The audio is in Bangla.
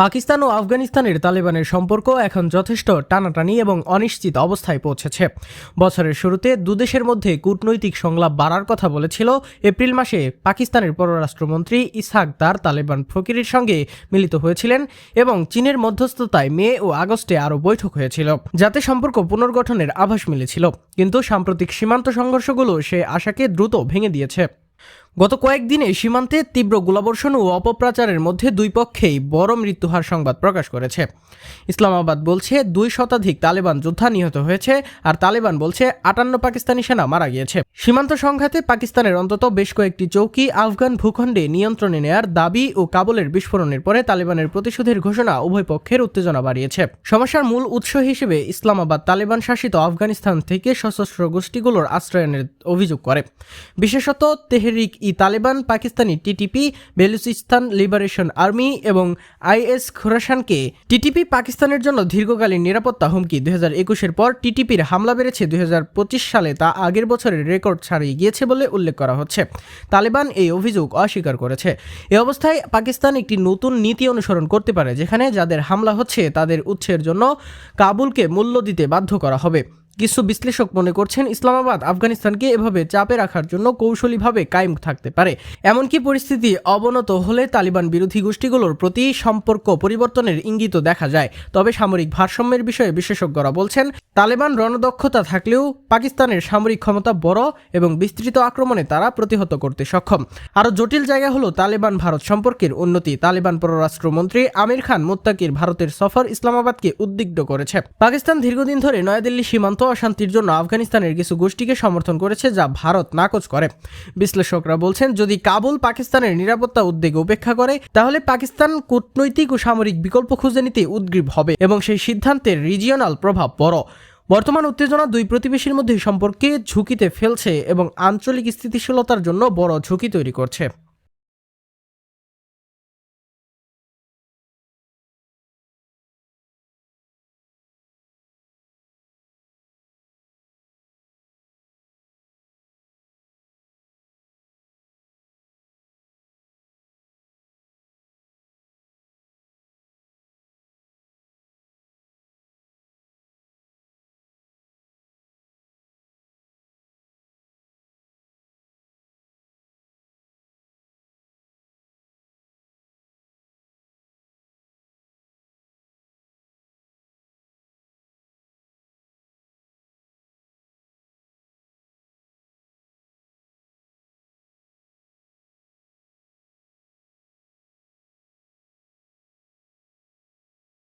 পাকিস্তান ও আফগানিস্তানের তালেবানের সম্পর্ক এখন যথেষ্ট টানাটানি এবং অনিশ্চিত অবস্থায় পৌঁছেছে। বছরের শুরুতে দুদেশের মধ্যে কূটনৈতিক সংলাপ বাড়ার কথা বলেছিল। এপ্রিল মাসে পাকিস্তানের পররাষ্ট্রমন্ত্রী ইসহাক দার তালেবান ফকিরের সঙ্গে মিলিত হয়েছিলেন এবং চীনের মধ্যস্থতায় মে ও আগস্টে আরও বৈঠক হয়েছিল, যাতে সম্পর্ক পুনর্গঠনের আভাস মিলেছিল। কিন্তু সাম্প্রতিক সীমান্ত সংঘর্ষগুলো সে আশাকে দ্রুত ভেঙে দিয়েছে। গত কয়েকদিনে সীমান্তে তীব্র গোলাবর্ষণ ও অপপ্রচারের মধ্যে দুই পক্ষেই বড় মৃত্যুহার সংবাদ প্রকাশ করেছে। ইসলামাবাদ বলছে 2 শতাধিক তালেবান যোদ্ধা নিহত হয়েছে, আর তালেবান বলছে 58 পাকিস্তানি সেনা মারা গিয়েছে। সীমান্ত সংঘাতে পাকিস্তানের অন্তত বেশ কয়েকটি চৌকি আফগান ভূখণ্ডে নিয়ন্ত্রণে নেয়ার দাবি ও কাবুলের বিস্ফোরণের পরে তালেবানের প্রতিশোধের ঘোষণা উভয় পক্ষের উত্তেজনা বাড়িয়েছে। সমস্যার মূল উৎস হিসেবে ইসলামাবাদ তালেবান শাসিত আফগানিস্তান থেকে সশস্ত্র গোষ্ঠীগুলোর আশ্রয়নের অভিযোগ করে। বিশেষত Tehrik e Taliban, Pakistani TTP, Balochistan liberation army এবং আইএস খোরাসানকে। টিটিপি পাকিস্তানের জন্য দীর্ঘকালীন নিরাপত্তা হুমকি। 2021-এর পর টিটিপির হামলা বেড়েছে। 2025 সালে তা আগের বছরের রেকর্ড ছাড়িয়ে গিয়েছে বলে উল্লেখ করা হচ্ছে। তালেবান এই অভিযোগ অস্বীকার করেছে। এ অবস্থায় পাকিস্তান একটি নতুন নীতি অনুসরণ করতে পারে, যেখানে যাদের হামলা হচ্ছে তাদের উৎসের জন্য কাবুলকে মূল্য দিতে বাধ্য করা হবে। কিছু বিশ্লেষক মনে করছেন ইসলামাবাদ আফগানিস্তানকে এভাবে চাপে রাখার জন্য কৌশলীভাবে কায়েম থাকতে পারে। এমনকি পরিস্থিতি অবনত হলে তালিবান বিরোধী গোষ্ঠীগুলোর প্রতি সম্পর্ক পরিবর্তনের ইঙ্গিতও দেখা যায়। তবে সামরিক ভারসাম্যের বিষয়ে বিশেষজ্ঞরা বলছেন, তালেবান রণদক্ষতা থাকলেও পাকিস্তানের সামরিক ক্ষমতা বড় এবং বিস্তৃত আক্রমণে তারা প্রতিহত করতে সক্ষম। আরও জটিল জায়গা হলো তালেবান ভারত সম্পর্কের উন্নতি। তালেবান পররাষ্ট্রমন্ত্রী আমির খান মুত্তাকির ভারতের সফর ইসলামাবাদকে উদ্বিগ্ন করেছে। পাকিস্তান দীর্ঘদিন ধরে নয়াদিল্লি সীমান্ত অশান্তির জন্য আফগানিস্তানের কিছু গোষ্ঠীকে সমর্থন করেছে, যা ভারত নাকচ করে। বিশ্লেষকরা বলছেন, যদি কাবুল পাকিস্তানের নিরাপত্তা উদ্বেগ উপেক্ষা করে, তাহলে পাকিস্তান কূটনৈতিক ও সামরিক বিকল্প খুঁজে নিতে উদ্গ্রীব হবে এবং সেই সিদ্ধান্তের রিজিওনাল প্রভাব বড়। বর্তমান উত্তেজনা দুই প্রতিবেশীর মধ্যে সম্পর্কে ঝুঁকিতে ফেলছে এবং আঞ্চলিক স্থিতিশীলতার জন্য বড় ঝুঁকি তৈরি করছে।